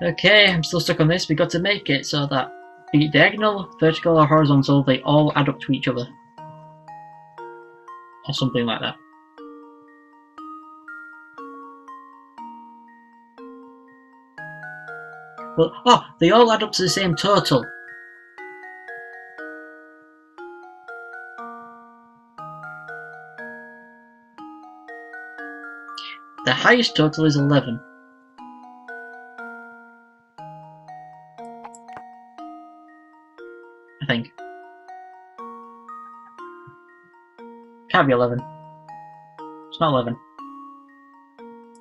Okay, I'm still stuck on this. We got to make it so that be it diagonal, vertical, or horizontal, they all add up to each other. Or something like that. Well, oh, they all add up to the same total. The highest total is 11. I think. Can't be 11. It's not 11.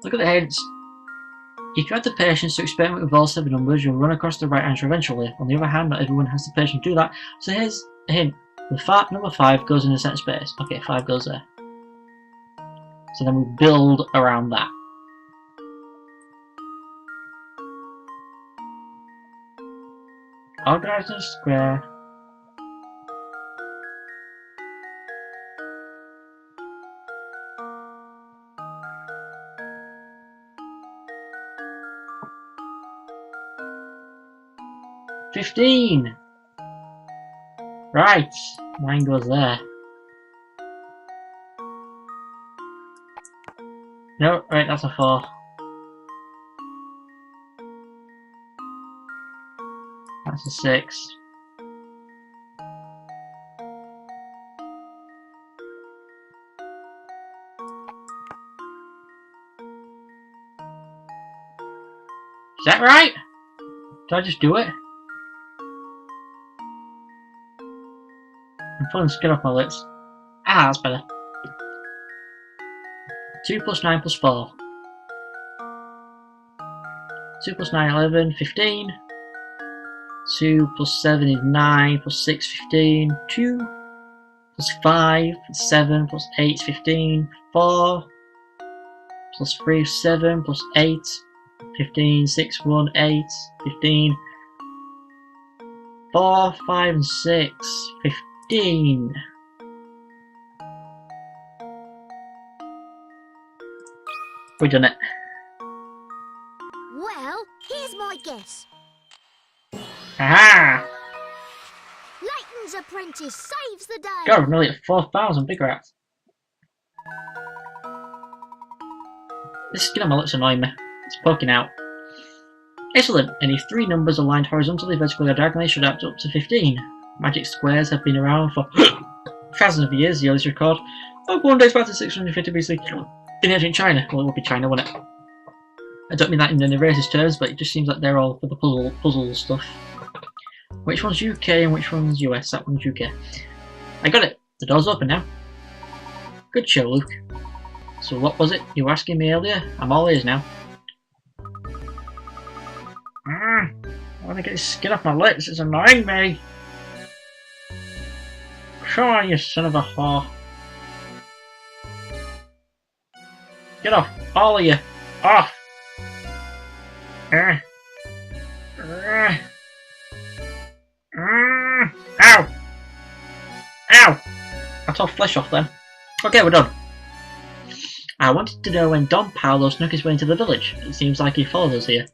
Look at the heads. If you have the patience to experiment with all 7 numbers, you'll run across the right answer eventually. On the other hand, not everyone has the patience to do that. So here's a hint. Number 5 goes in a set space. Okay, 5 goes there. So then we build around that. Organize in a square. $15! Right, 9 goes there. No, right, that's a 4. That's a 6. Is that right? Did I just do it? I'm pulling skin off my lips. Ah, that's better. 2 plus 9 plus 4. 2 plus 9, 11, 15. 2 plus 7 is 9, plus 6, 15. 2 plus 5, 7 plus 8 is 15. 4 plus 3 is 7, plus 8, 15. 6, 1, 8, 15. 4, 5, and 6, 15. We've done it. Well, here's my guess. Aha! Layton's apprentice saves the day. God, we're nearly at 4,000 big rats. This skin on my lips annoying me. It's poking out. Excellent. Any 3 numbers aligned horizontally, vertically, or diagonally should add up to 15. Magic squares have been around for thousands of years. The earliest record of one dates back to 650 BC in ancient China. Well, it would be China, wouldn't it? I don't mean that in any racist terms, but it just seems like they're all for the puzzle stuff. Which one's UK and which one's US? That one's UK. I got it. The door's open now. Good show, Luke. So what was it you were asking me earlier? I'm all ears now. I want to get this skin off my lips. It's annoying me. Come on, you son of a whore. Get off, all of you. Off. Ow. Ow. I tore flesh off then. Okay, we're done. I wanted to know when Don Paolo snuck his way into the village. It seems like he followed us here.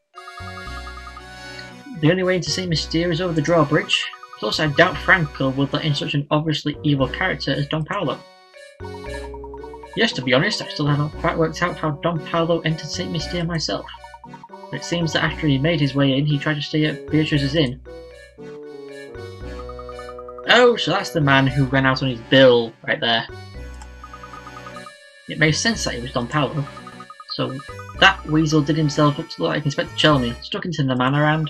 The only way into St. Mystere is over the drawbridge. Plus, I doubt Franco would let in such an obviously evil character as Don Paolo. Yes, to be honest, I still haven't quite worked out how Don Paolo entered St. Mystere myself. But it seems that after he made his way in, he tried to stay at Beatrice's inn. Oh, so that's the man who ran out on his bill right there. It makes sense that he was Don Paolo. So that weasel did himself up to look like Inspector Chelney, stuck into the manor and...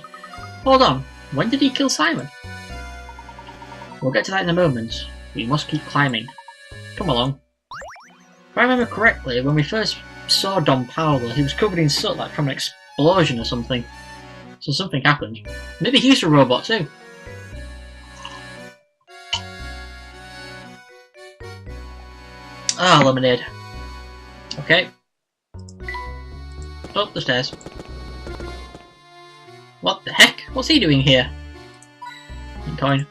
Hold on, when did he kill Simon? We'll get to that in a moment. We must keep climbing. Come along. If I remember correctly, when we first saw Don Paolo, he was covered in soot like from an explosion or something. So something happened. Maybe he's a robot too. Ah, lemonade. Okay. Up the stairs. What the heck? What's he doing here? Coin.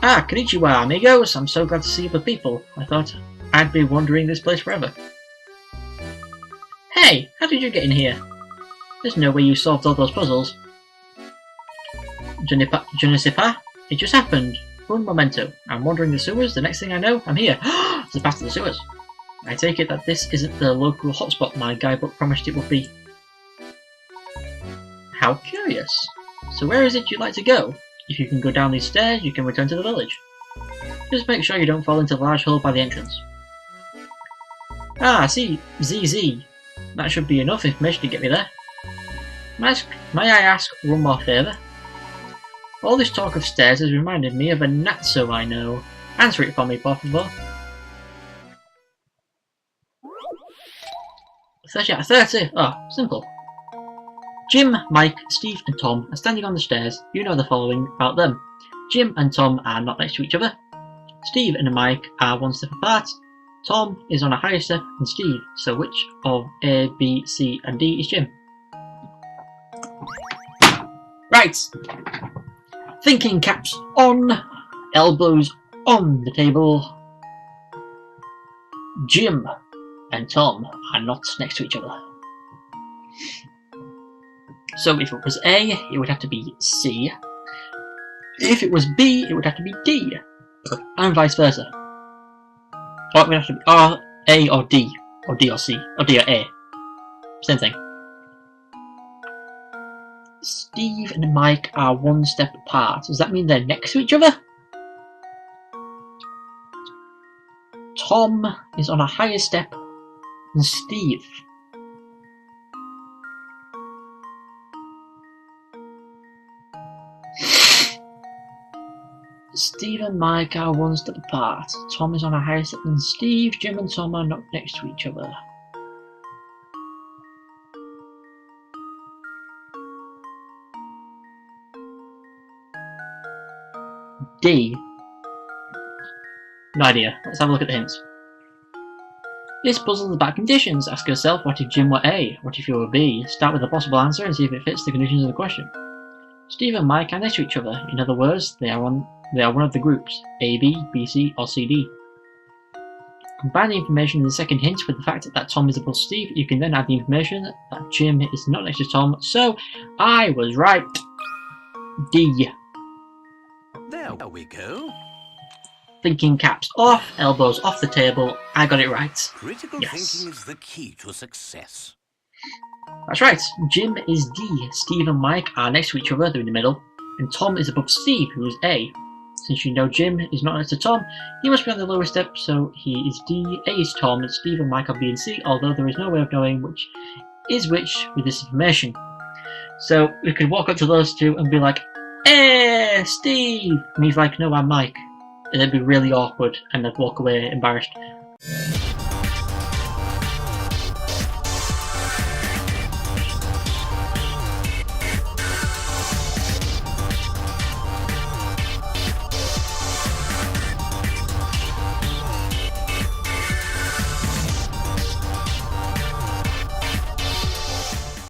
Ah, konnichiwa, amigos. I'm so glad to see you people. I thought I'd be wandering this place forever. Hey, how did you get in here? There's no way you solved all those puzzles. Je ne sais pas. It just happened. Un momento. I'm wandering the sewers. The next thing I know, I'm here. It's the path to the sewers. I take it that this isn't the local hotspot my guidebook promised it would be. How curious. So where is it you'd like to go? If you can go down these stairs, you can return to the village. Just make sure you don't fall into the large hole by the entrance. Ah, I see. ZZ. That should be enough information to get me there. May I ask one more favour? All this talk of stairs has reminded me of a natso I know. Answer it for me, por favor. 30 out of 30. Oh, simple. Jim, Mike, Steve and Tom are standing on the stairs. You know the following about them. Jim and Tom are not next to each other. Steve and Mike are one step apart. Tom is on a higher step than Steve, so which of A, B, C and D is Jim? Right! Thinking caps on, elbows on the table. Jim and Tom are not next to each other. So if it was A, it would have to be C. If it was B, it would have to be D. And vice versa. Or it would have to be R, A or D. Or D or C. Or D or A. Same thing. Steve and Mike are one step apart. Does that mean they're next to each other? Tom is on a higher step than Steve. Steve and Mike are one step apart. Tom is on a higher step than Steve. Jim and Tom are not next to each other. D. No idea. Let's have a look at the hints. This puzzle is about conditions. Ask yourself, what if Jim were A? What if you were B? Start with a possible answer and see if it fits the conditions of the question. Steve and Mike are next to each other. In other words, they are one of the groups, A, B, B, C, or C, D. Combine the information in the second hint with the fact that Tom is above Steve. You can then add the information that Jim is not next to Tom. So, I was right. D. There we go. Thinking caps off, elbows off the table. I got it right. Critical Yes. thinking is the key to success. That's right. Jim is D. Steve and Mike are next to each other, they're in the middle. And Tom is above Steve, who is A. Since you know Jim is not next to Tom, he must be on the lower step, so he is D, A is Tom, and Steve and Mike are B and C, although there is no way of knowing which is which with this information. So we could walk up to those two and be like, "Hey, Steve!" And he's like, "No, I'm Mike." And it'd be really awkward, and I'd walk away embarrassed.